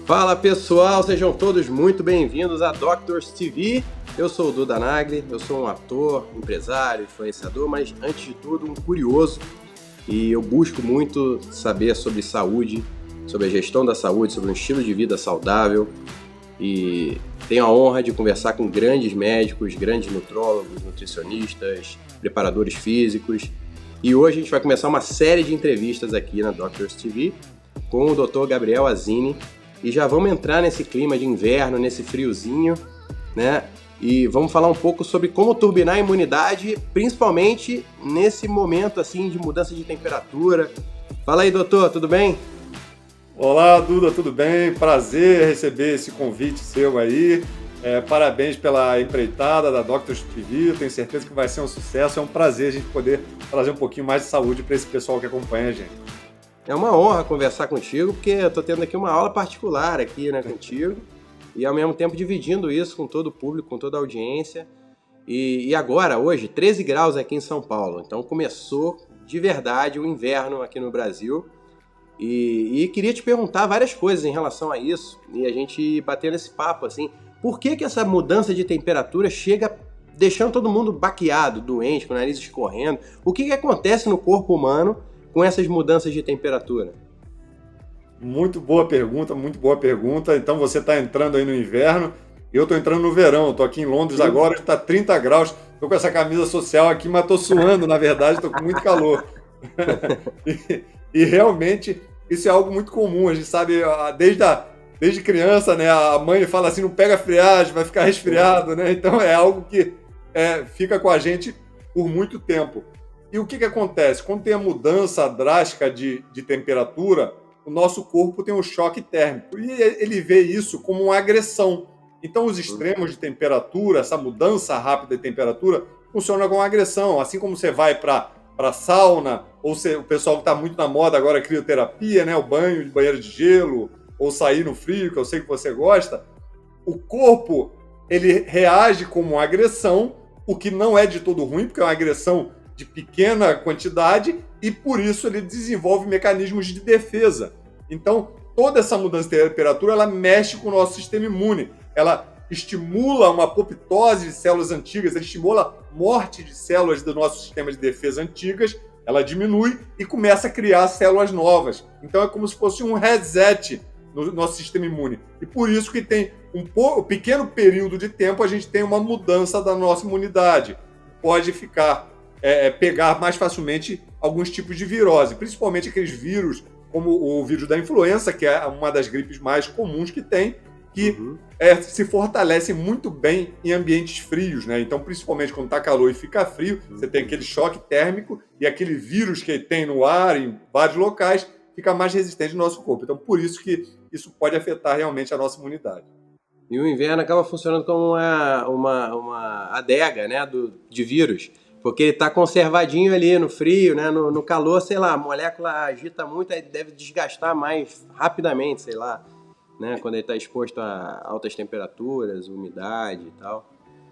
Fala pessoal, sejam todos muito bem-vindos a Doctors TV. Eu sou o Duda Nagli, eu sou um ator, empresário, influenciador, mas antes de tudo um curioso. E eu busco muito saber sobre saúde, sobre a gestão da saúde, sobre um estilo de vida saudável. E tenho a honra de conversar com grandes médicos, grandes nutrólogos, nutricionistas, preparadores físicos. E hoje a gente vai começar uma série de entrevistas aqui na Doctors TV com o Dr. Gabriel Azzini. E já vamos entrar nesse clima de inverno, nesse friozinho, né? E vamos falar um pouco sobre como turbinar a imunidade, principalmente nesse momento assim de mudança de temperatura. Fala aí, doutor, tudo bem? Olá, Duda, tudo bem? Prazer receber esse convite seu aí. Parabéns pela empreitada da Doctors TV. Tenho certeza que vai ser um sucesso. É um prazer a gente poder trazer um pouquinho mais de saúde para esse pessoal que acompanha a gente. É uma honra conversar contigo, porque eu tô tendo aqui uma aula particular aqui, né, contigo, e ao mesmo tempo dividindo isso com todo o público, com toda a audiência. E agora, hoje, 13 graus aqui em São Paulo, então começou de verdade o inverno aqui no Brasil. E queria te perguntar várias coisas em relação a isso, e a gente bater nesse papo, assim, por que essa mudança de temperatura chega deixando todo mundo baqueado, doente, com o nariz escorrendo? O que acontece no corpo humano com essas mudanças de temperatura? Muito boa pergunta, muito boa pergunta. Então você está entrando aí no inverno, eu estou entrando no verão. Estou aqui em Londres agora, está 30 graus. Estou com essa camisa social aqui, mas estou suando, na verdade, estou com muito calor. E realmente isso é algo muito comum. A gente sabe, desde criança, né, a mãe fala assim, não pega friagem, vai ficar resfriado, né? Então é algo que fica com a gente por muito tempo. E o que acontece? Quando tem a mudança drástica de temperatura, o nosso corpo tem um choque térmico. E ele vê isso como uma agressão. Então, os extremos de temperatura, essa mudança rápida de temperatura, funciona como uma agressão. Assim como você vai para a sauna, ou o pessoal que está muito na moda agora, a crioterapia, né? O banheiro de gelo, ou sair no frio, que eu sei que você gosta. O corpo, ele reage como uma agressão, o que não é de todo ruim, porque é uma agressão de pequena quantidade, e por isso ele desenvolve mecanismos de defesa. Então, toda essa mudança de temperatura, ela mexe com o nosso sistema imune. Ela estimula uma apoptose de células antigas, ela estimula a morte de células do nosso sistema de defesa antigas, ela diminui e começa a criar células novas. Então, é como se fosse um reset no nosso sistema imune. E por isso que tem um pequeno período de tempo, a gente tem uma mudança da nossa imunidade. Pode pegar mais facilmente alguns tipos de virose, principalmente aqueles vírus, como o vírus da influenza, que é uma das gripes mais comuns que tem, que se fortalece muito bem em ambientes frios, né? Então, principalmente quando está calor e fica frio, você tem aquele choque térmico e aquele vírus que tem no ar em vários locais fica mais resistente no nosso corpo. Então, por isso que isso pode afetar realmente a nossa imunidade. E o inverno acaba funcionando como uma adega, né, de vírus. Porque ele está conservadinho ali no frio, né? No calor, sei lá, a molécula agita muito, aí deve desgastar mais rapidamente, sei lá, né? Quando ele está exposto a altas temperaturas, umidade e tal.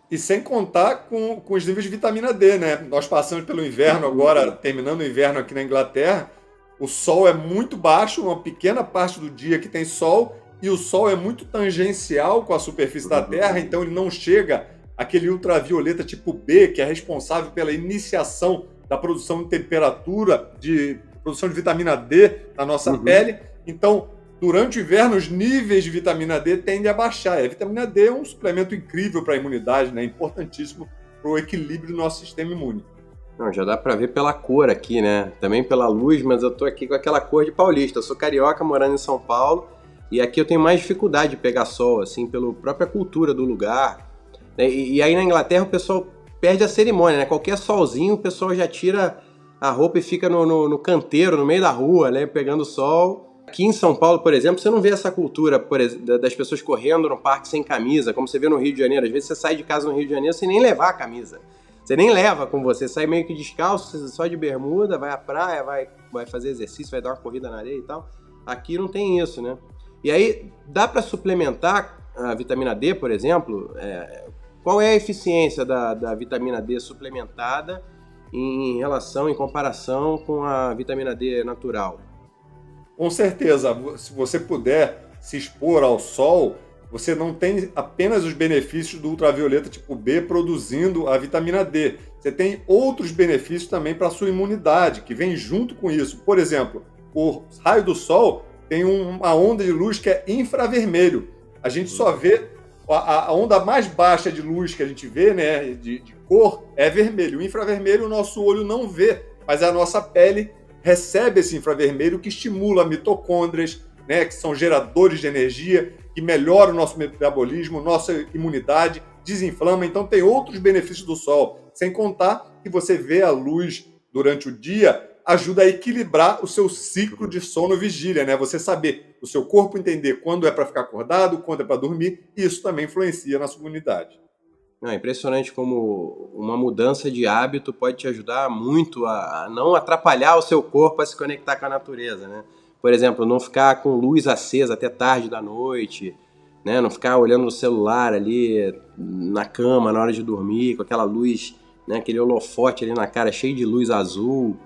E sem contar com os níveis de vitamina D, né? Nós passamos pelo inverno agora, terminando o inverno aqui na Inglaterra, o sol é muito baixo, uma pequena parte do dia que tem sol, e o sol é muito tangencial com a superfície da Terra, então ele não chega aquele ultravioleta tipo B, que é responsável pela iniciação da produção de temperatura, de produção de vitamina D na nossa pele. Então, durante o inverno, os níveis de vitamina D tendem a baixar. E a vitamina D é um suplemento incrível para a imunidade, né? Importantíssimo para o equilíbrio do nosso sistema imune. Não, já dá para ver pela cor aqui, né? Também pela luz, mas eu tô aqui com aquela cor de paulista. Eu sou carioca, morando em São Paulo, e aqui eu tenho mais dificuldade de pegar sol, assim, pela própria cultura do lugar. E aí na Inglaterra o pessoal perde a cerimônia, né? Qualquer solzinho o pessoal já tira a roupa e fica no canteiro, no meio da rua, né? Pegando sol. Aqui em São Paulo, por exemplo, você não vê essa cultura das pessoas correndo no parque sem camisa, como você vê no Rio de Janeiro. Às vezes você sai de casa no Rio de Janeiro sem nem levar a camisa. Você nem leva com você, sai meio que descalço, só de bermuda, vai à praia, vai fazer exercício, vai dar uma corrida na areia e tal. Aqui não tem isso, né? E aí dá para suplementar a vitamina D, por exemplo. Qual é a eficiência da vitamina D suplementada em comparação com a vitamina D natural? Com certeza, se você puder se expor ao sol, você não tem apenas os benefícios do ultravioleta tipo B produzindo a vitamina D. Você tem outros benefícios também para a sua imunidade, que vem junto com isso. Por exemplo, o raio do sol tem uma onda de luz que é infravermelho. A gente só vê a onda mais baixa de luz que a gente vê, né, de cor, é vermelho. O infravermelho o nosso olho não vê, mas a nossa pele recebe esse infravermelho que estimula mitocôndrias, né, que são geradores de energia, que melhora o nosso metabolismo, nossa imunidade, desinflama. Então tem outros benefícios do sol. Sem contar que você vê a luz durante o dia ajuda a equilibrar o seu ciclo de sono-vigília, né? Você saber, o seu corpo entender quando é para ficar acordado, quando é para dormir, e isso também influencia na sua imunidade. Não, é impressionante como uma mudança de hábito pode te ajudar muito a não atrapalhar o seu corpo a se conectar com a natureza, né? Por exemplo, não ficar com luz acesa até tarde da noite, né? Não ficar olhando no celular ali na cama na hora de dormir, com aquela luz, né? Aquele holofote ali na cara cheio de luz azul.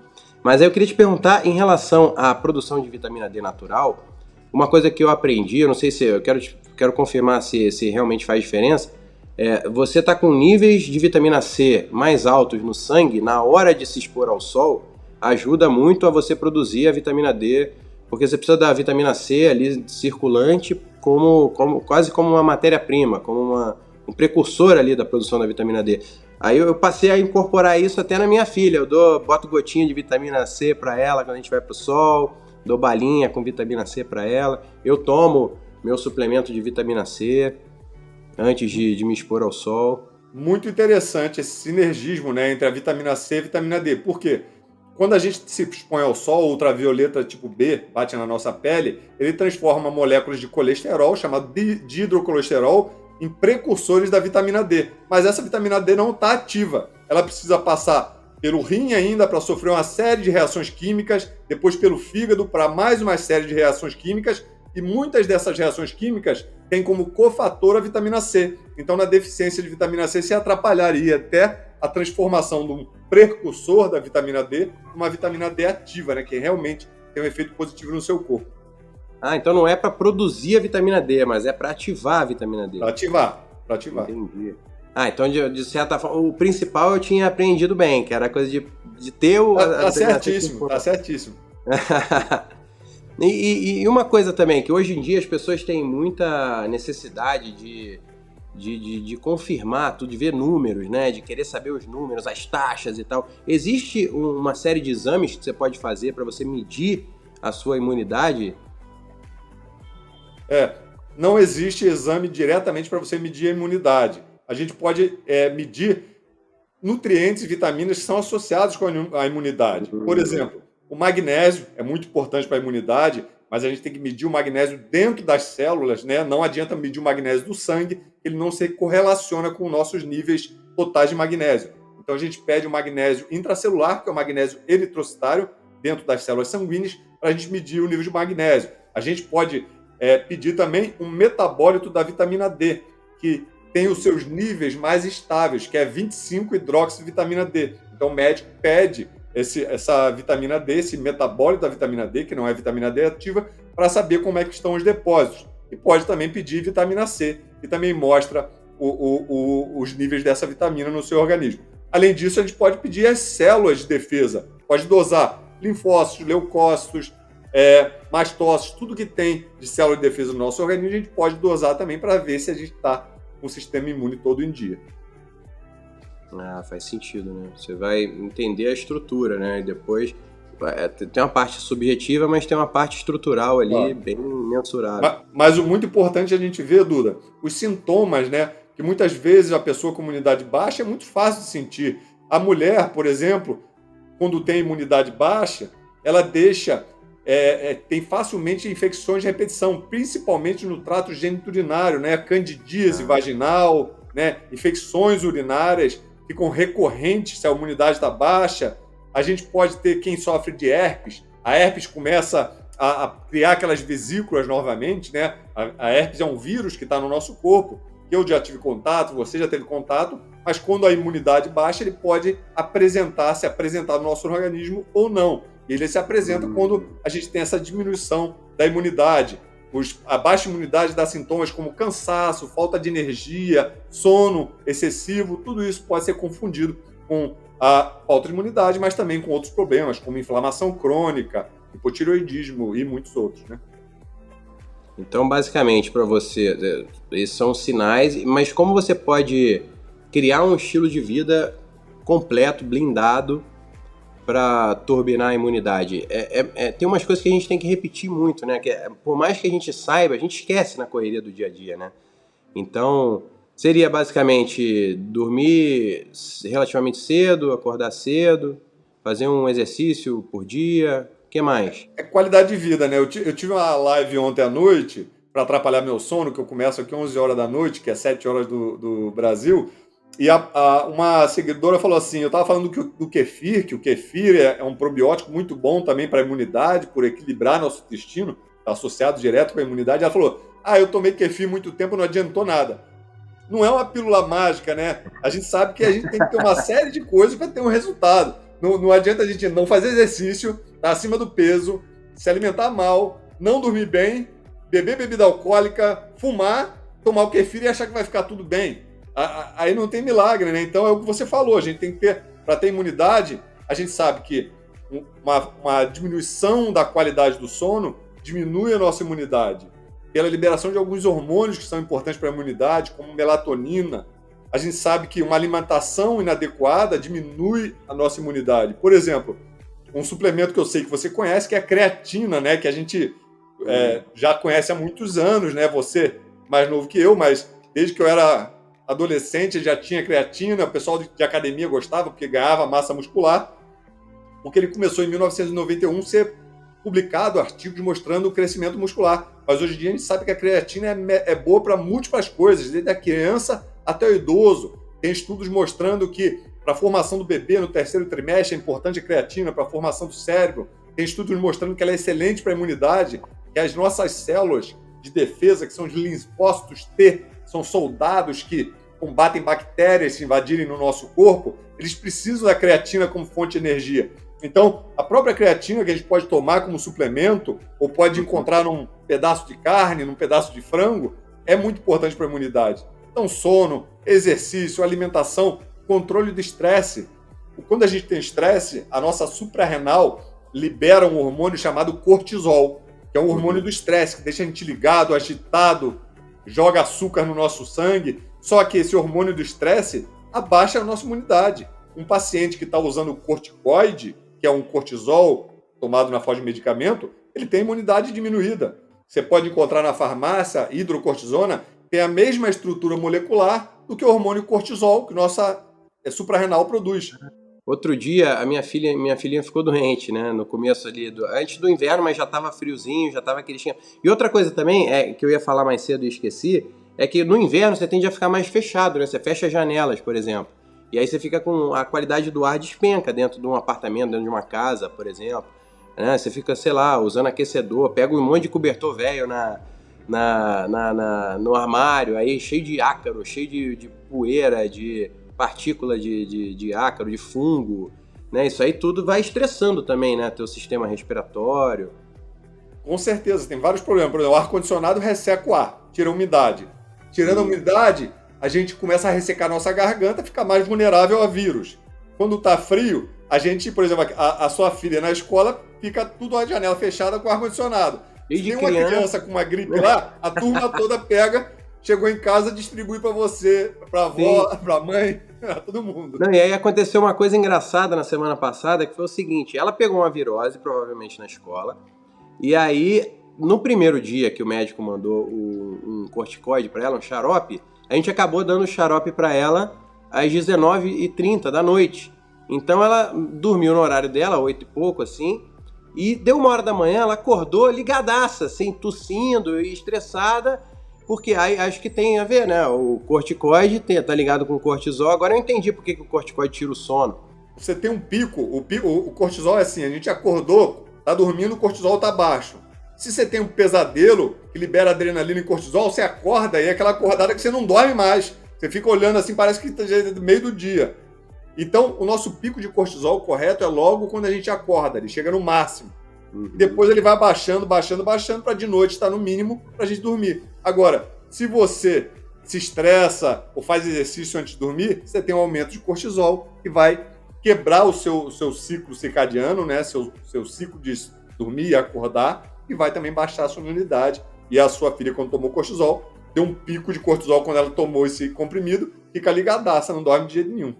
Mas aí eu queria te perguntar em relação à produção de vitamina D natural, uma coisa que eu aprendi, eu não sei se eu quero confirmar se realmente faz diferença. Você está com níveis de vitamina C mais altos no sangue na hora de se expor ao sol, ajuda muito a você produzir a vitamina D, porque você precisa da vitamina C ali circulante quase como uma matéria-prima, como um precursor ali da produção da vitamina D. Aí eu passei a incorporar isso até na minha filha. Boto gotinha de vitamina C para ela quando a gente vai pro sol, dou balinha com vitamina C para ela. Eu tomo meu suplemento de vitamina C antes de me expor ao sol. Muito interessante esse sinergismo, né, entre a vitamina C e a vitamina D. Por quê? Quando a gente se expõe ao sol, o ultravioleta tipo B bate na nossa pele, ele transforma moléculas de colesterol, chamado de hidrocolesterol, em precursores da vitamina D. Mas essa vitamina D não está ativa. Ela precisa passar pelo rim ainda para sofrer uma série de reações químicas, depois pelo fígado para mais uma série de reações químicas, e muitas dessas reações químicas têm como cofator a vitamina C. Então, na deficiência de vitamina C, se atrapalharia até a transformação de um precursor da vitamina D numa vitamina D ativa, né, que realmente tem um efeito positivo no seu corpo. Ah, então não é para produzir a vitamina D, mas é para ativar a vitamina D. Para ativar. Entendi. Ah, então de certa forma, o principal eu tinha aprendido bem, que era a coisa de ter o... Tá certíssimo, tá certíssimo. E uma coisa também, que hoje em dia as pessoas têm muita necessidade de confirmar tudo, de ver números, né? De querer saber os números, as taxas e tal. Existe uma série de exames que você pode fazer para você medir a sua imunidade? Não existe exame diretamente para você medir a imunidade. A gente pode medir nutrientes e vitaminas que são associados com a imunidade. Por exemplo, o magnésio é muito importante para a imunidade, mas a gente tem que medir o magnésio dentro das células, né? Não adianta medir o magnésio do sangue, ele não se correlaciona com nossos níveis totais de magnésio. Então a gente pede o magnésio intracelular, que é o magnésio eritrocitário, dentro das células sanguíneas, para a gente medir o nível de magnésio. A gente pode pedir também um metabólito da vitamina D, que tem os seus níveis mais estáveis, que é 25-hidroxivitamina D. Então o médico pede essa vitamina D, esse metabólito da vitamina D, que não é vitamina D ativa, para saber como é que estão os depósitos. E pode também pedir vitamina C, que também mostra os níveis dessa vitamina no seu organismo. Além disso, a gente pode pedir as células de defesa. Pode dosar linfócitos, leucócitos, mastócitos, tudo que tem de célula de defesa no nosso organismo, a gente pode dosar também para ver se a gente está com o sistema imune todo em dia. Ah, faz sentido, né? Você vai entender a estrutura, né? E depois tem uma parte subjetiva, mas tem uma parte estrutural ali bem mensurável. Mas o muito importante a gente ver, Duda, os sintomas, né? Que muitas vezes a pessoa com imunidade baixa é muito fácil de sentir. A mulher, por exemplo, quando tem imunidade baixa, ela tem facilmente infecções de repetição, principalmente no trato geniturinário, né? Candidíase vaginal, né? Infecções urinárias ficam recorrentes se a imunidade está baixa. A gente pode ter quem sofre de herpes. A herpes começa a criar aquelas vesículas novamente, né? A herpes é um vírus que está no nosso corpo, que eu já tive contato, você já teve contato, mas quando a imunidade baixa, ele pode se apresentar no nosso organismo ou não. Ele se apresenta quando a gente tem essa diminuição da imunidade. A baixa imunidade dá sintomas como cansaço, falta de energia, sono excessivo, tudo isso pode ser confundido com a falta de imunidade, mas também com outros problemas, como inflamação crônica, hipotireoidismo e muitos outros, né? Então, basicamente, para você, esses são sinais, mas como você pode criar um estilo de vida completo, blindado, para turbinar a imunidade? Tem umas coisas que a gente tem que repetir muito, né? Por mais que a gente saiba, a gente esquece na correria do dia a dia, né? Então, seria basicamente dormir relativamente cedo, acordar cedo, fazer um exercício por dia, o que mais? É qualidade de vida, né? Eu tive uma live ontem à noite, para atrapalhar meu sono, que eu começo aqui 11 horas da noite, que é 7 horas do Brasil, e uma seguidora falou assim, eu estava falando do kefir, que o kefir é um probiótico muito bom também para a imunidade, por equilibrar nosso intestino, está associado direto com a imunidade. Ela falou, eu tomei kefir muito tempo, não adiantou nada. Não é uma pílula mágica, né? A gente sabe que a gente tem que ter uma série de coisas para ter um resultado. Não adianta a gente não fazer exercício, estar acima do peso, se alimentar mal, não dormir bem, beber bebida alcoólica, fumar, tomar o kefir e achar que vai ficar tudo bem. Aí não tem milagre, né? Então é o que você falou, a gente tem que ter, para ter imunidade, a gente sabe que uma diminuição da qualidade do sono diminui a nossa imunidade. Pela liberação de alguns hormônios que são importantes para a imunidade, como melatonina. A gente sabe que uma alimentação inadequada diminui a nossa imunidade. Por exemplo, um suplemento que eu sei que você conhece, que é a creatina, né? Que a gente já conhece há muitos anos, né? Você mais novo que eu, mas desde que eu era adolescente já tinha creatina, o pessoal de academia gostava porque ganhava massa muscular, porque ele começou em 1991 ser publicado artigos mostrando o crescimento muscular. Mas hoje em dia a gente sabe que a creatina é boa para múltiplas coisas, desde a criança até o idoso. Tem estudos mostrando que para a formação do bebê no terceiro trimestre é importante a creatina, para a formação do cérebro. Tem estudos mostrando que ela é excelente para a imunidade, que as nossas células de defesa, que são os linfócitos T, são soldados que combatem bactérias se invadirem no nosso corpo, eles precisam da creatina como fonte de energia. Então, a própria creatina que a gente pode tomar como suplemento, ou pode encontrar num pedaço de carne, num pedaço de frango, é muito importante para a imunidade. Então, sono, exercício, alimentação, controle do estresse. Quando a gente tem estresse, a nossa suprarrenal libera um hormônio chamado cortisol, que é um hormônio do estresse, que deixa a gente ligado, agitado, joga açúcar no nosso sangue. Só que esse hormônio do estresse abaixa a nossa imunidade. Um paciente que está usando corticoide, que é um cortisol tomado na forma de medicamento, ele tem imunidade diminuída. Você pode encontrar na farmácia hidrocortisona, tem a mesma estrutura molecular do que o hormônio cortisol que nossa suprarrenal produz. Outro dia, a minha filhinha ficou doente, né? No começo ali, antes do inverno, mas já estava friozinho, já estava quentinho. E outra coisa também, que eu ia falar mais cedo e esqueci, é que no inverno você tende a ficar mais fechado, né? Você fecha as janelas, por exemplo. E aí você fica com a qualidade do ar despenca dentro de um apartamento, dentro de uma casa, por exemplo. Né? Você fica, sei lá, usando aquecedor, pega um monte de cobertor velho no armário, aí cheio de ácaro, cheio de poeira, de partícula de ácaro, de fungo. Né? Isso aí tudo vai estressando também, né? Teu sistema respiratório. Com certeza, tem vários problemas. Por exemplo, o ar-condicionado resseca o ar, tira a umidade. Tirando a umidade, a gente começa a ressecar a nossa garganta, fica mais vulnerável a vírus. Quando está frio, a gente, por exemplo, a sua filha na escola, fica tudo a janela fechada com ar-condicionado. Se tem uma criança com uma gripe lá, a turma toda pega, chegou em casa, distribui para você, para a avó, para a mãe, para todo mundo. Não, e aí aconteceu uma coisa engraçada na semana passada, que foi o seguinte, ela pegou uma virose, provavelmente na escola, e aí, no primeiro dia que o médico mandou um corticoide para ela, um xarope, a gente acabou dando o xarope para ela às 19h30 da noite. Então ela dormiu no horário dela, 8 e pouco, assim, e deu 1h da manhã, ela acordou ligadaça, assim, tossindo e estressada, porque aí acho que tem a ver, né? O corticoide tá ligado com o cortisol. Agora eu entendi por que o corticoide tira o sono. Você tem um pico, o cortisol é assim, a gente acordou, tá dormindo, o cortisol tá baixo. Se você tem um pesadelo que libera adrenalina e cortisol, você acorda e é aquela acordada que você não dorme mais. Você fica olhando assim, parece que tá no meio do dia. Então, o nosso pico de cortisol correto é logo quando a gente acorda, ele chega no máximo. E depois ele vai baixando para de noite estar no mínimo para a gente dormir. Agora, se você se estressa ou faz exercício antes de dormir, você tem um aumento de cortisol que vai quebrar o seu ciclo circadiano, né? Seu ciclo de dormir e acordar, e vai também baixar a sua imunidade. E a sua filha, quando tomou cortisol, deu um pico de cortisol quando ela tomou esse comprimido, fica ligadaça, não dorme de jeito nenhum.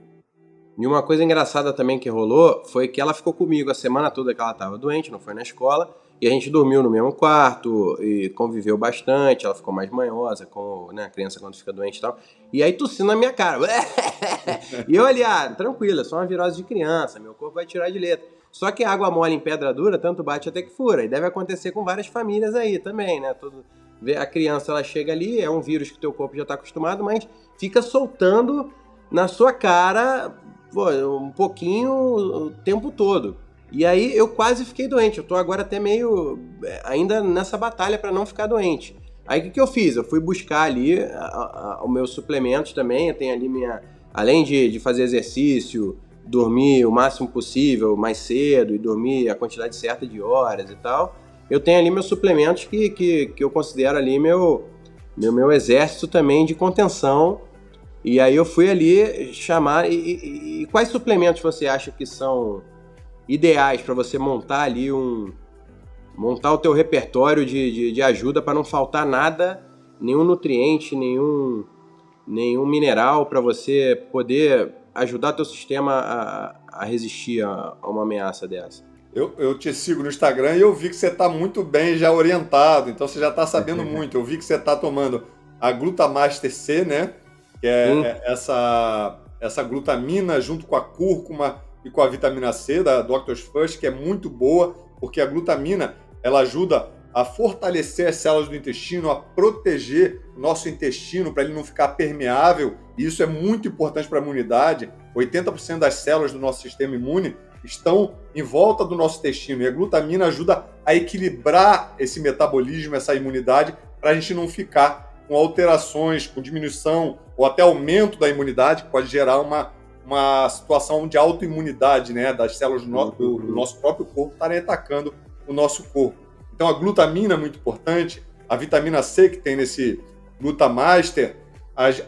E uma coisa engraçada também que rolou foi que ela ficou comigo a semana toda que ela estava doente, não foi na escola, e a gente dormiu no mesmo quarto e conviveu bastante, ela ficou mais manhosa, né, a criança quando fica doente e tal, e aí tossindo na minha cara. E eu ali, tranquilo, é só uma virose de criança, meu corpo vai tirar de letra. Só que água mole em pedra dura, tanto bate até que fura, e deve acontecer com várias famílias aí também, né? A criança, ela chega ali, é um vírus que o teu corpo já está acostumado, mas fica soltando na sua cara um pouquinho o tempo todo. E aí eu quase fiquei doente, eu tô agora até meio ainda nessa batalha para não ficar doente. Aí o que eu fiz? Eu fui buscar ali os meus suplementos também, eu tenho ali além de fazer exercício, dormir o máximo possível, mais cedo, e dormir a quantidade certa de horas e tal, eu tenho ali meus suplementos que eu considero ali meu exército também de contenção. E aí eu fui ali chamar... E quais suplementos você acha que são ideais para você montar ali montar o teu repertório de ajuda para não faltar nada, nenhum nutriente, nenhum mineral, para você poder ajudar teu sistema a resistir a uma ameaça dessa? Eu te sigo no Instagram e eu vi que você está muito bem já orientado, então você já está sabendo muito. Eu vi que você está tomando a Glutamaster C, né? Que é essa glutamina junto com a cúrcuma e com a vitamina C da Doctor's First, que é muito boa, porque a glutamina ela ajuda a fortalecer as células do intestino, a proteger o nosso intestino para ele não ficar permeável, e isso é muito importante para a imunidade. 80% das células do nosso sistema imune estão em volta do nosso intestino, e a glutamina ajuda a equilibrar esse metabolismo, essa imunidade, para a gente não ficar com alterações, com diminuição ou até aumento da imunidade, que pode gerar uma situação de autoimunidade, né, das células do nosso próprio corpo estarem atacando o nosso corpo. Então a glutamina é muito importante, a vitamina C que tem nesse Glutamaster,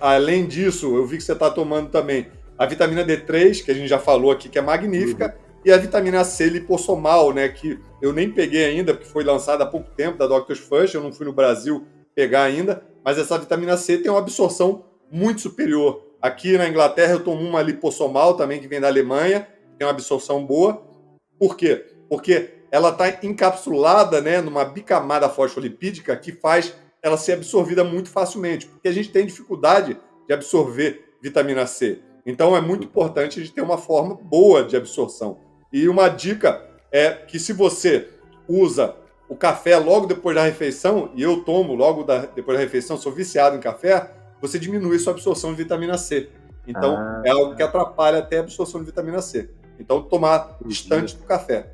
além disso, eu vi que você está tomando também a vitamina D3, que a gente já falou aqui, que é magnífica, e a vitamina C lipossomal, né, que eu nem peguei ainda, porque foi lançada há pouco tempo, da Doctor's First, eu não fui no Brasil pegar ainda, mas essa vitamina C tem uma absorção muito superior. Aqui na Inglaterra eu tomo uma lipossomal também, que vem da Alemanha, tem uma absorção boa. Por quê? Porque ela está encapsulada, né, numa bicamada fosfolipídica que faz ela ser absorvida muito facilmente, porque a gente tem dificuldade de absorver vitamina C. Então é muito importante a gente ter uma forma boa de absorção. E uma dica é que se você usa o café logo depois da refeição, e eu tomo logo depois da refeição, sou viciado em café, você diminui sua absorção de vitamina C. Então é algo que atrapalha até a absorção de vitamina C. Então tomar distante do café.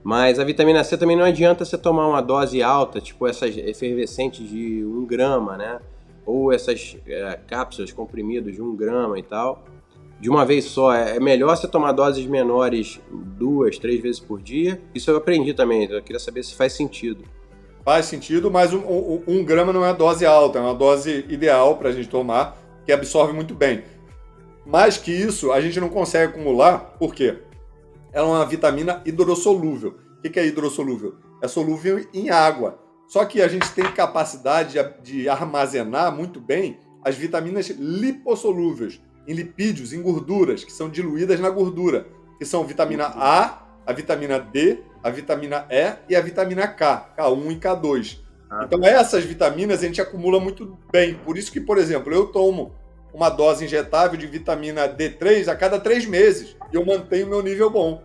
Mas a vitamina C também não adianta você tomar uma dose alta, tipo essas efervescentes de 1 grama, né? Ou essas cápsulas, comprimidos de 1 grama e tal, de uma vez só. É melhor você tomar doses menores 2, 3 vezes por dia. Isso eu aprendi também, eu queria saber se faz sentido. Faz sentido, mas 1 grama não é a dose alta, é uma dose ideal para a gente tomar, que absorve muito bem. Mais que isso, a gente não consegue acumular, por quê? Ela é uma vitamina hidrossolúvel. O que é hidrossolúvel? É solúvel em água. Só que a gente tem capacidade de armazenar muito bem as vitaminas lipossolúveis, em lipídios, em gorduras, que são diluídas na gordura, que são vitamina A vitamina D, a vitamina E e a vitamina K, K1 e K2. Então essas vitaminas a gente acumula muito bem. Por isso que, por exemplo, eu tomo uma dose injetável de vitamina D3 a cada 3 meses e eu mantenho o meu nível bom.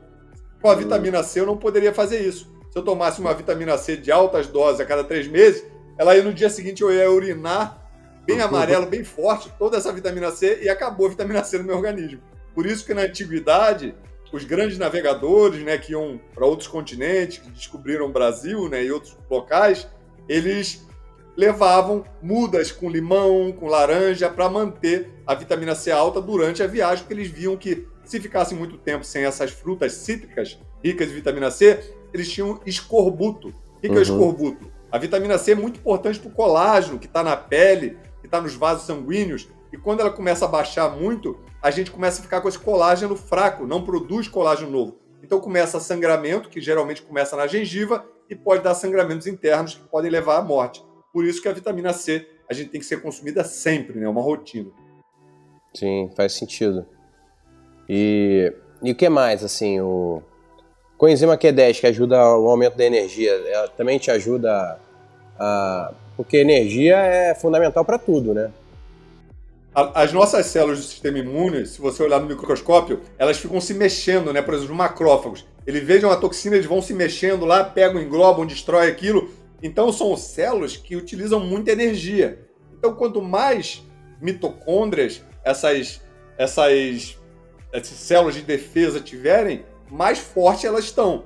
Com a vitamina C eu não poderia fazer isso. Se eu tomasse uma vitamina C de altas doses a cada 3 meses, ela aí no dia seguinte eu ia urinar bem amarelo, bem forte, toda essa vitamina C, e acabou a vitamina C no meu organismo. Por isso que na antiguidade, os grandes navegadores, né, que iam para outros continentes, que descobriram o Brasil, né, e outros locais, eles levavam mudas com limão, com laranja, para manter a vitamina C alta durante a viagem, porque eles viam que se ficassem muito tempo sem essas frutas cítricas, ricas em vitamina C, eles tinham escorbuto. O que é o escorbuto? A vitamina C é muito importante para o colágeno, que está na pele, que está nos vasos sanguíneos, e quando ela começa a baixar muito, a gente começa a ficar com esse colágeno fraco, não produz colágeno novo. Então começa sangramento, que geralmente começa na gengiva, e pode dar sangramentos internos que podem levar à morte. Por isso que a vitamina C, a gente tem que ser consumida sempre, né? É uma rotina. Sim, faz sentido. E o que mais, assim, o coenzima Q10, que ajuda o aumento da energia, ela também te ajuda porque energia é fundamental para tudo, né? As nossas células do sistema imune, se você olhar no microscópio, elas ficam se mexendo, né? Por exemplo, os macrófagos. Eles veem uma toxina, eles vão se mexendo lá, pegam, englobam, destrói aquilo. Então, são células que utilizam muita energia. Então, quanto mais mitocôndrias essas células de defesa tiverem, mais forte elas estão.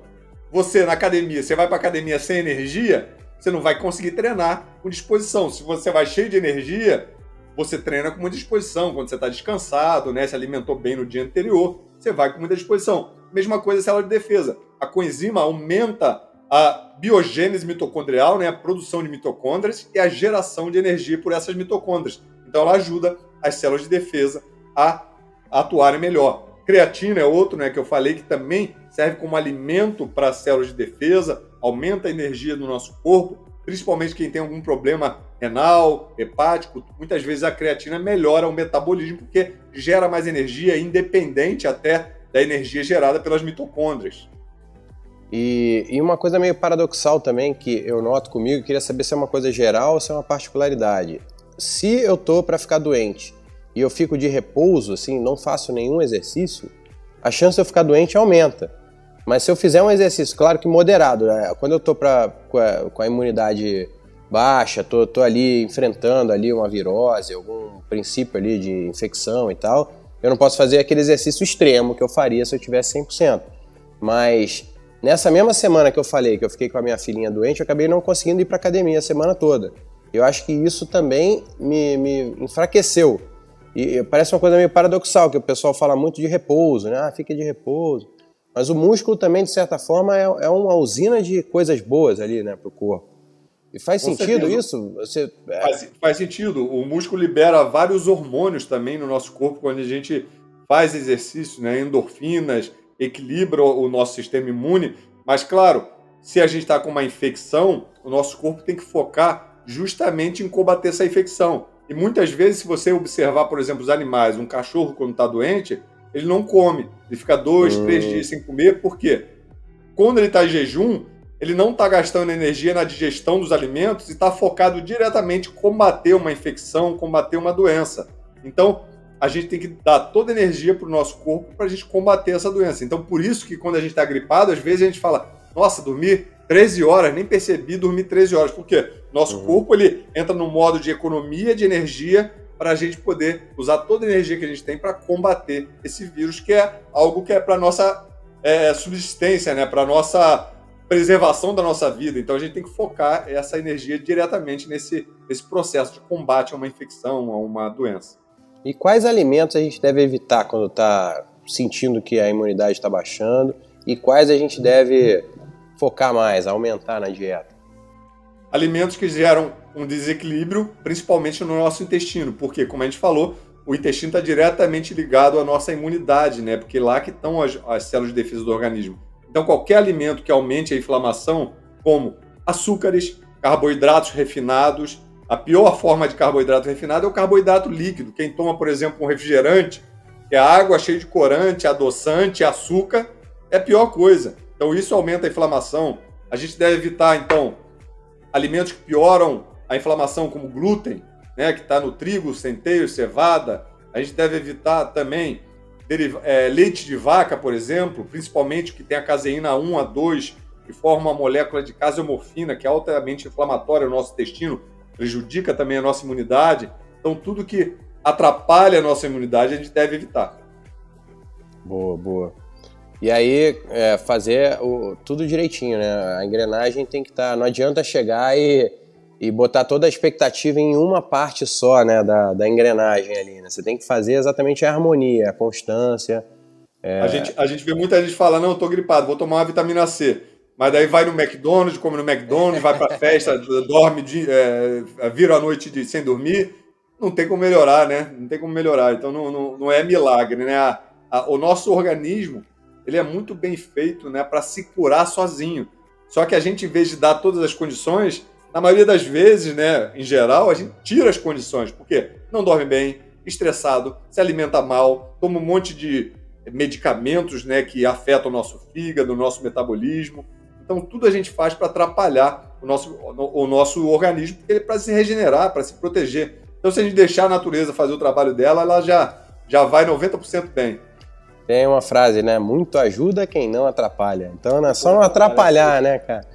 Você, na academia, você vai para a academia sem energia, você não vai conseguir treinar com disposição. Se você vai cheio de energia, você treina com muita disposição. Quando você está descansado, né, se alimentou bem no dia anterior, você vai com muita disposição. Mesma coisa a célula de defesa. A coenzima aumenta a biogênese mitocondrial, né, a produção de mitocôndrias e a geração de energia por essas mitocôndrias. Então ela ajuda as células de defesa a atuarem melhor. Creatina é outro, né, que eu falei que também serve como alimento para as células de defesa, aumenta a energia do nosso corpo, principalmente quem tem algum problema renal, hepático. Muitas vezes a creatina melhora o metabolismo porque gera mais energia, independente até da energia gerada pelas mitocôndrias. E uma coisa meio paradoxal também que eu noto comigo, queria saber se é uma coisa geral ou se é uma particularidade. Se eu tô para ficar doente e eu fico de repouso, assim, não faço nenhum exercício, a chance de eu ficar doente aumenta. Mas se eu fizer um exercício, claro que moderado, né? Quando eu tô com a imunidade baixa, tô ali enfrentando ali uma virose, algum princípio ali de infecção e tal, eu não posso fazer aquele exercício extremo que eu faria se eu tivesse 100%. Mas nessa mesma semana que eu falei que eu fiquei com a minha filhinha doente, eu acabei não conseguindo ir para academia a semana toda. Eu acho que isso também me enfraqueceu. E parece uma coisa meio paradoxal, que o pessoal fala muito de repouso, né? Fica de repouso. Mas o músculo também, de certa forma, é uma usina de coisas boas ali, né, pro corpo. E faz sentido isso? Faz sentido. O músculo libera vários hormônios também no nosso corpo quando a gente faz exercício, né? Endorfinas, equilibra o nosso sistema imune. Mas, claro, se a gente está com uma infecção, o nosso corpo tem que focar justamente em combater essa infecção. E muitas vezes, se você observar, por exemplo, os animais, um cachorro quando está doente, ele não come. Ele fica 2, 3 dias sem comer. Por quê? Quando ele está em jejum, ele não está gastando energia na digestão dos alimentos e está focado diretamente em combater uma infecção, combater uma doença. Então, a gente tem que dar toda a energia para o nosso corpo para a gente combater essa doença. Então, por isso que quando a gente está gripado, às vezes a gente fala, nossa, dormi 13 horas, nem percebi dormir 13 horas. Por quê? Nosso corpo ele entra no modo de economia de energia para a gente poder usar toda a energia que a gente tem para combater esse vírus, que é algo que é para a nossa subsistência, né? Para a nossa preservação da nossa vida. Então a gente tem que focar essa energia diretamente nesse processo de combate a uma infecção, a uma doença. E quais alimentos a gente deve evitar quando está sentindo que a imunidade está baixando? E quais a gente deve focar mais, aumentar na dieta? Alimentos que geram um desequilíbrio, principalmente no nosso intestino, porque, como a gente falou, o intestino está diretamente ligado à nossa imunidade, né? Porque lá que estão as células de defesa do organismo. Então, qualquer alimento que aumente a inflamação, como açúcares, carboidratos refinados, a pior forma de carboidrato refinado é o carboidrato líquido. Quem toma, por exemplo, um refrigerante, que é água cheia de corante, adoçante, açúcar, é a pior coisa. Então, isso aumenta a inflamação. A gente deve evitar, então, alimentos que pioram a inflamação, como glúten, né, que está no trigo, centeio, cevada. A gente deve evitar também leite de vaca, por exemplo, principalmente o que tem a caseína 1 a 2, que forma uma molécula de caseomorfina, que é altamente inflamatória no nosso intestino, prejudica também a nossa imunidade. Então, tudo que atrapalha a nossa imunidade, a gente deve evitar. Boa, boa. E aí, fazer tudo direitinho, né? A engrenagem tem que estar... Não adianta chegar e botar toda a expectativa em uma parte só, né, da engrenagem ali, né? Você tem que fazer exatamente a harmonia, a constância, A gente vê muita gente falar, não, eu tô gripado, vou tomar uma vitamina C. Mas daí vai no McDonald's, come no McDonald's, vai pra festa, dorme, vira a noite sem dormir. Não tem como melhorar, né? Não tem como melhorar. Então não é milagre, né? O nosso organismo, ele é muito bem feito, né, para se curar sozinho. Só que a gente, em vez de dar todas as condições, na maioria das vezes, né, em geral, a gente tira as condições. Por quê? Não dorme bem, estressado, se alimenta mal, toma um monte de medicamentos, né, que afetam o nosso fígado, o nosso metabolismo. Então, tudo a gente faz para atrapalhar o nosso organismo, para se regenerar, para se proteger. Então, se a gente deixar a natureza fazer o trabalho dela, ela já vai 90% bem. Tem uma frase, né? Muito ajuda quem não atrapalha. Então, não é só não atrapalhar, né, cara?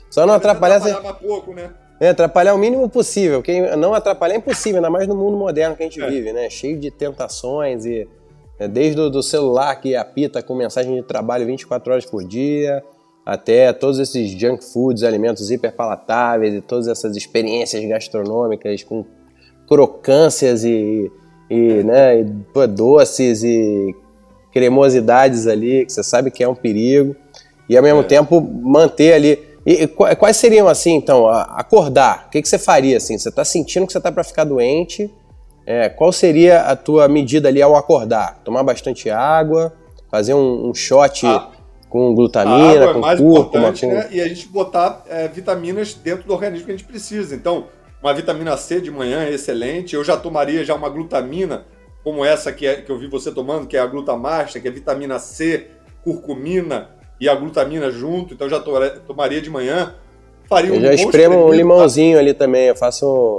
Só não atrapalhar... mais pouco, né? Atrapalhar o mínimo possível. Quem não atrapalhar é impossível, ainda mais no mundo moderno que a gente vive, né? Cheio de tentações e desde o do celular que apita com mensagem de trabalho 24 horas por dia, até todos esses junk foods, alimentos hiperpalatáveis e todas essas experiências gastronômicas com crocâncias né, doces e cremosidades ali, que você sabe que é um perigo, e ao mesmo tempo manter ali. E quais seriam, assim, então, acordar? O que você faria, assim? Você está sentindo que você está para ficar doente? Qual seria a tua medida ali ao acordar? Tomar bastante água, fazer um shot com glutamina, com mais cúrcuma, importante, né? E a gente botar vitaminas dentro do organismo que a gente precisa. Então, uma vitamina C de manhã é excelente. Eu já tomaria já uma glutamina, como essa que eu vi você tomando, que é a Glutamaster, que é vitamina C, curcumina e a glutamina junto. Então, eu já tomaria de manhã. Eu já espremo um limãozinho ali também, eu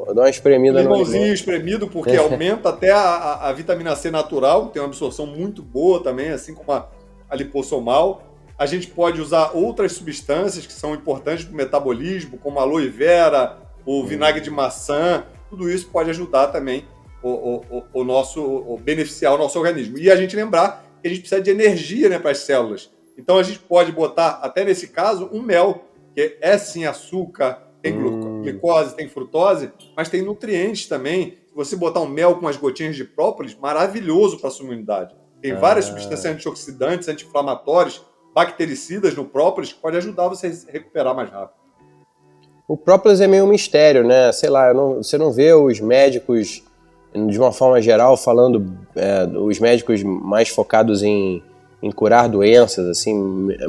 dou uma espremida no limãozinho espremido, porque aumenta até a vitamina C natural, tem uma absorção muito boa também, assim como a lipossomal. A gente pode usar outras substâncias que são importantes para o metabolismo, como a aloe vera, o vinagre de maçã, tudo isso pode ajudar também beneficiar o nosso organismo. E a gente lembrar que a gente precisa de energia, né, para as células. Então a gente pode botar, até nesse caso, um mel, que é sim açúcar, tem glicose, tem frutose, mas tem nutrientes também. Se você botar um mel com umas gotinhas de própolis, maravilhoso para a sua imunidade. Tem várias substâncias antioxidantes, anti-inflamatórios, bactericidas no própolis que pode ajudar você a se recuperar mais rápido. O própolis é meio um mistério, né? Sei lá, você não vê os médicos, de uma forma geral, falando, os médicos mais focados em curar doenças, assim,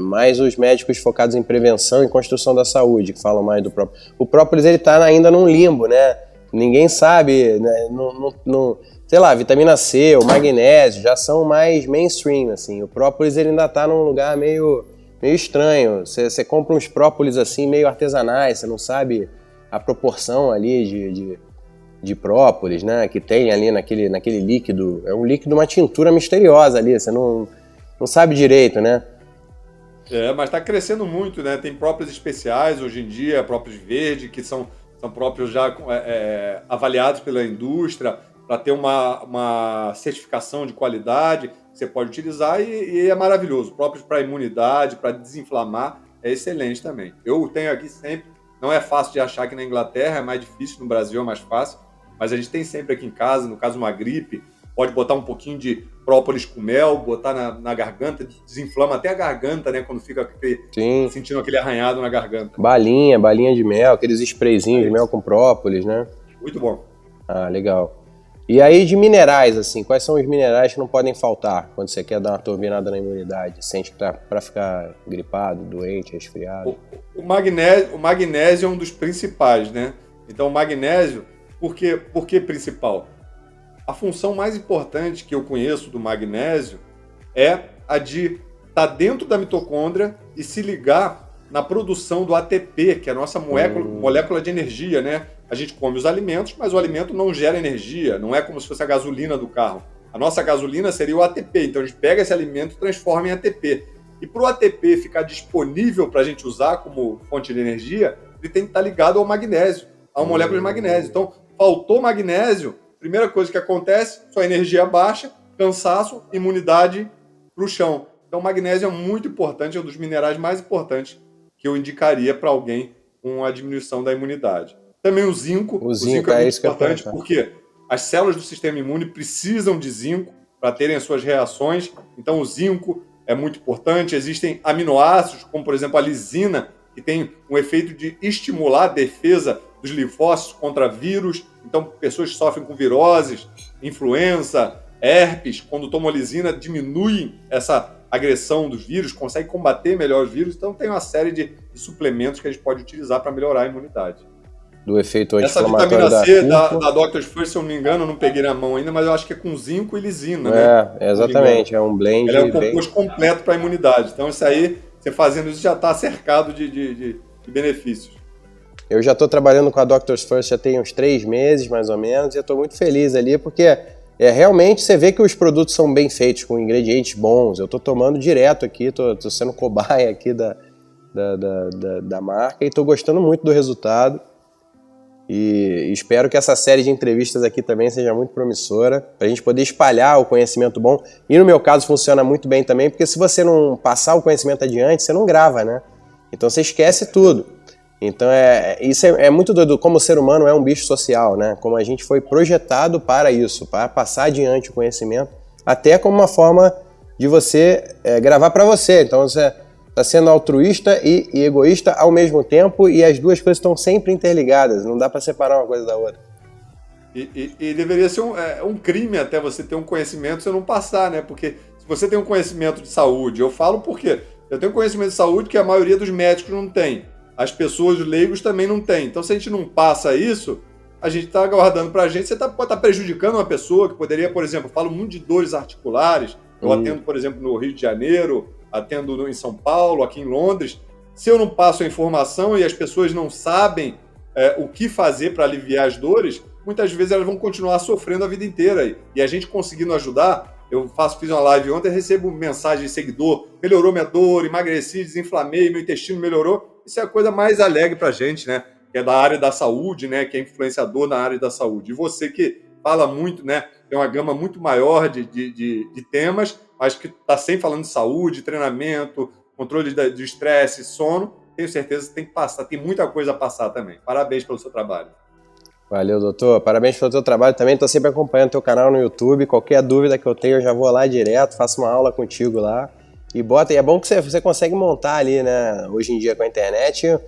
mais os médicos focados em prevenção e construção da saúde, que falam mais do própolis. O própolis, ele tá ainda num limbo, né? Ninguém sabe, né? Sei lá, vitamina C, o magnésio já são mais mainstream, assim. O própolis, ele ainda tá num lugar meio estranho. Você compra uns própolis, assim, meio artesanais, você não sabe a proporção ali de própolis, né? Que tem ali naquele líquido. É um líquido, uma tintura misteriosa ali, você não sabe direito, né? Mas está crescendo muito, né? Tem próprios especiais hoje em dia, próprios verde, que são próprios já avaliados pela indústria para ter uma certificação de qualidade que você pode utilizar e é maravilhoso. Próprios para imunidade, para desinflamar, é excelente também. Eu tenho aqui sempre, não é fácil de achar aqui na Inglaterra, é mais difícil, no Brasil é mais fácil, mas a gente tem sempre aqui em casa, no caso uma gripe, pode botar um pouquinho de própolis com mel, botar na garganta, desinflama até a garganta, né? Quando fica sentindo aquele arranhado na garganta. Balinha de mel, aqueles sprayzinhos de mel com própolis, né? Muito bom. Ah, legal. E aí de minerais, assim, quais são os minerais que não podem faltar quando você quer dar uma turbinada na imunidade? Sente que tá para ficar gripado, doente, resfriado? O magnésio é um dos principais, né? Então o magnésio, por que principal? A função mais importante que eu conheço do magnésio é a de estar dentro da mitocôndria e se ligar na produção do ATP, que é a nossa molécula de energia, né? A gente come os alimentos, mas o alimento não gera energia, não é como se fosse a gasolina do carro. A nossa gasolina seria o ATP, então a gente pega esse alimento e transforma em ATP. E para o ATP ficar disponível para a gente usar como fonte de energia, ele tem que estar ligado ao magnésio, a uma molécula de magnésio. Então, faltou magnésio, primeira coisa que acontece, sua energia baixa, cansaço, imunidade para o chão. Então, o magnésio é muito importante, é um dos minerais mais importantes que eu indicaria para alguém com a diminuição da imunidade. Também o zinco. O zinco é muito importante porque as células do sistema imune precisam de zinco para terem as suas reações. Então, o zinco é muito importante. Existem aminoácidos, como, por exemplo, a lisina, que tem um efeito de estimular a defesa dos linfócitos contra vírus. Então, pessoas que sofrem com viroses, influenza, herpes, quando tomam lisina, diminuem essa agressão dos vírus, conseguem combater melhor os vírus. Então, tem uma série de suplementos que a gente pode utilizar para melhorar a imunidade. Do efeito essa anti-inflamatório vitamina C da da Dr. First, se eu não me engano, eu não peguei na mão ainda, mas eu acho que é com zinco e lisina, né? Exatamente, é um blend. Ela é um composto completo para a imunidade. Então, isso aí, você fazendo isso, já está cercado de benefícios. Eu já estou trabalhando com a Doctor's First já tem uns 3 meses, mais ou menos, e eu estou muito feliz ali, porque realmente você vê que os produtos são bem feitos, com ingredientes bons. Eu estou tomando direto aqui, estou sendo cobaia aqui da marca e estou gostando muito do resultado. E espero que essa série de entrevistas aqui também seja muito promissora, para a gente poder espalhar o conhecimento bom. E no meu caso funciona muito bem também, porque se você não passar o conhecimento adiante, você não grava, né? Então você esquece tudo. Então isso é muito doido, como o ser humano é um bicho social, né? Como a gente foi projetado para isso, para passar adiante o conhecimento, até como uma forma de você gravar para você. Então você está sendo altruísta e egoísta ao mesmo tempo, e as duas coisas estão sempre interligadas, não dá para separar uma coisa da outra. E deveria ser um crime até você ter um conhecimento e você não passar, né? Porque se você tem um conhecimento de saúde, eu falo porque eu tenho conhecimento de saúde que a maioria dos médicos não tem. As pessoas, os leigos, também não têm. Então, se a gente não passa isso, a gente está guardando para a gente, você pode estar prejudicando uma pessoa que poderia, por exemplo, eu falo muito de dores articulares, eu atendo, por exemplo, no Rio de Janeiro, atendo em São Paulo, aqui em Londres. Se eu não passo a informação e as pessoas não sabem o que fazer para aliviar as dores, muitas vezes elas vão continuar sofrendo a vida inteira. E a gente conseguindo ajudar, fiz uma live ontem, recebo mensagem de seguidor, melhorou minha dor, emagreci, desinflamei, meu intestino melhorou. Isso é a coisa mais alegre para a gente, né? Que é da área da saúde, né? Que é influenciador na área da saúde. E você que fala muito, né? Tem uma gama muito maior de temas, mas que está sempre falando de saúde, treinamento, controle de estresse, sono. Tenho certeza que tem que passar, tem muita coisa a passar também. Parabéns pelo seu trabalho. Valeu, doutor. Parabéns pelo seu trabalho também. Estou sempre acompanhando o teu canal no YouTube. Qualquer dúvida que eu tenho, eu já vou lá direto, faço uma aula contigo lá. E é bom que você consegue montar ali, né, hoje em dia com a internet,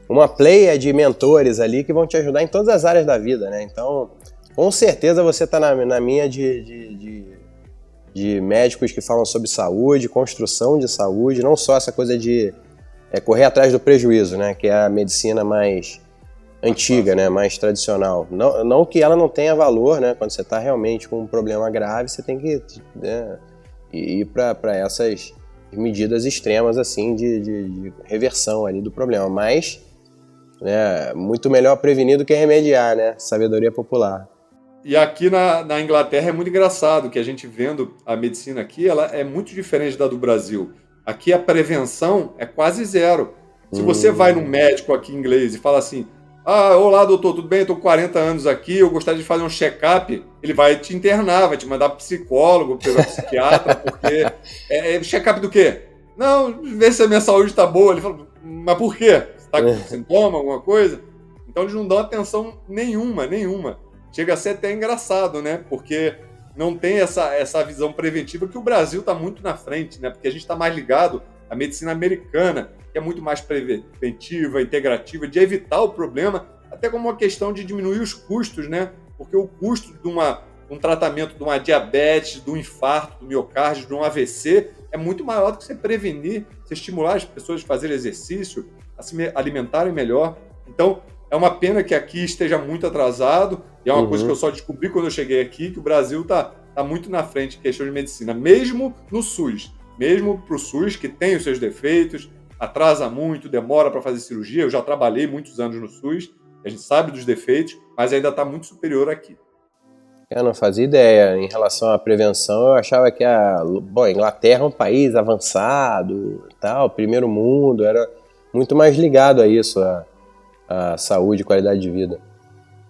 uma pleia de mentores ali que vão te ajudar em todas as áreas da vida, né? Então, com certeza você está na minha de médicos que falam sobre saúde, construção de saúde, não só essa coisa de correr atrás do prejuízo, né, que é a medicina mais antiga, né, mais tradicional. Não que ela não tenha valor, né, quando você está realmente com um problema grave, você tem que ir para essas medidas extremas assim de reversão ali do problema, mas muito melhor prevenir do que remediar, né? Sabedoria popular. E aqui na Inglaterra é muito engraçado que a gente vendo a medicina aqui, ela é muito diferente da do Brasil. Aqui a prevenção é quase zero. Se você vai num médico aqui inglês e fala assim: olá, doutor, tudo bem? Eu tô com 40 anos aqui, eu gostaria de fazer um check-up. Ele vai te internar, vai te mandar para psicólogo, para psiquiatra, porque... check-up do quê? Não, ver se a minha saúde está boa. Ele fala: mas por quê? Você está com sintoma, alguma coisa? Então eles não dão atenção nenhuma. Chega a ser até engraçado, né? Porque não tem essa visão preventiva, que o Brasil está muito na frente, né? Porque a gente está mais ligado à medicina americana, que é muito mais preventiva, integrativa, de evitar o problema, até como uma questão de diminuir os custos, né? Porque o custo de um tratamento de uma diabetes, de um infarto, do miocárdio, de um AVC, é muito maior do que você prevenir, você estimular as pessoas a fazerem exercício, a se alimentarem melhor. Então, é uma pena que aqui esteja muito atrasado, e é uma coisa que eu só descobri quando eu cheguei aqui, que o Brasil está muito na frente em questão de medicina, mesmo no SUS. Mesmo para o SUS, que tem os seus defeitos, atrasa muito, demora para fazer cirurgia. Eu já trabalhei muitos anos no SUS, a gente sabe dos defeitos, mas ainda está muito superior aqui. Eu não fazia ideia. Em relação à prevenção, eu achava que a Inglaterra é um país avançado, tal, primeiro mundo, era muito mais ligado a isso, a saúde e qualidade de vida.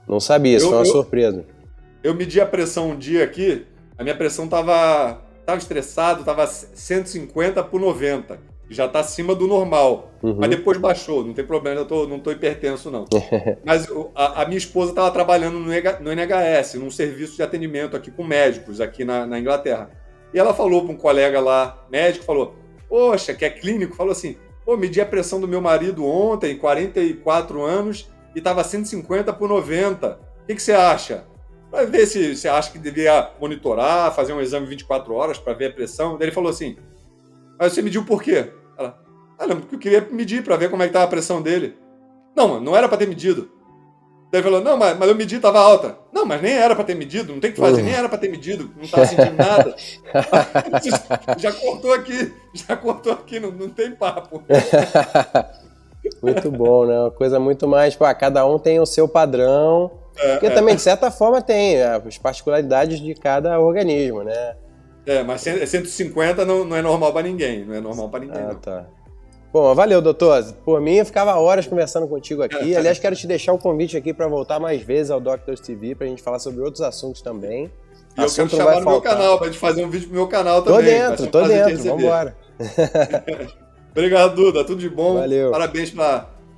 Não sabia, isso foi uma surpresa. Eu medi a pressão um dia aqui, a minha pressão estava estressado, estava 150/90. já está acima do normal. Uhum. Mas depois baixou, não tem problema, eu não estou hipertenso, não. Mas a minha esposa estava trabalhando no NHS, num serviço de atendimento aqui com médicos, aqui na Inglaterra. E ela falou para um colega lá, médico, falou, poxa, que é clínico, falou assim, pô, medi a pressão do meu marido ontem, 44 anos, e estava 150/90. O que você acha? Para ver se você acha que devia monitorar, fazer um exame 24 horas para ver a pressão. Daí ele falou assim, mas você mediu por quê? Ela, não, porque eu queria medir para ver como é que estava a pressão dele. Não, mano, não era para ter medido. Daí ele falou, não, mas eu medi, estava alta. Não, mas nem era para ter medido, não tem o que fazer, nem era para ter medido, não estava sentindo nada. já cortou aqui, não tem papo. Muito bom, né? Uma coisa muito mais, pô, cada um tem o seu padrão, porque também, de certa forma, tem as particularidades de cada organismo, né? Mas 150 não é normal para ninguém, não é normal para ninguém, não. Tá. Bom, valeu, doutor. Por mim, eu ficava horas conversando contigo aqui. Aliás, quero te deixar um convite aqui para voltar mais vezes ao Doctors TV, para a gente falar sobre outros assuntos também. E eu quero te chamar no meu canal, para a gente fazer um vídeo pro meu canal também. Tô dentro, vambora. Obrigado, Duda, tudo de bom. Valeu. Parabéns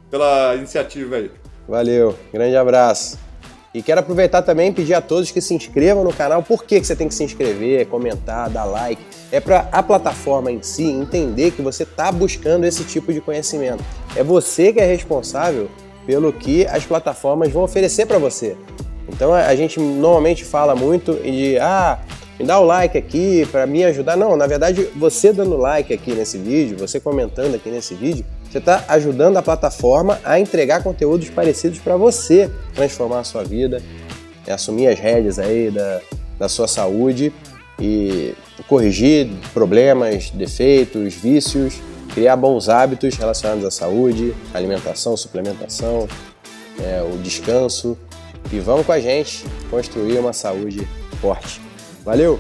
pela iniciativa aí. Valeu, grande abraço. E quero aproveitar também e pedir a todos que se inscrevam no canal. Por que você tem que se inscrever, comentar, dar like? É para a plataforma em si entender que você está buscando esse tipo de conhecimento. É você que é responsável pelo que as plataformas vão oferecer para você. Então a gente normalmente fala muito de me dá o like aqui para me ajudar. Não, na verdade, você dando like aqui nesse vídeo, você comentando aqui nesse vídeo, você está ajudando a plataforma a entregar conteúdos parecidos para você transformar a sua vida, assumir as rédeas aí da sua saúde e corrigir problemas, defeitos, vícios, criar bons hábitos relacionados à saúde, alimentação, suplementação, o descanso. E vamos com a gente construir uma saúde forte. Valeu!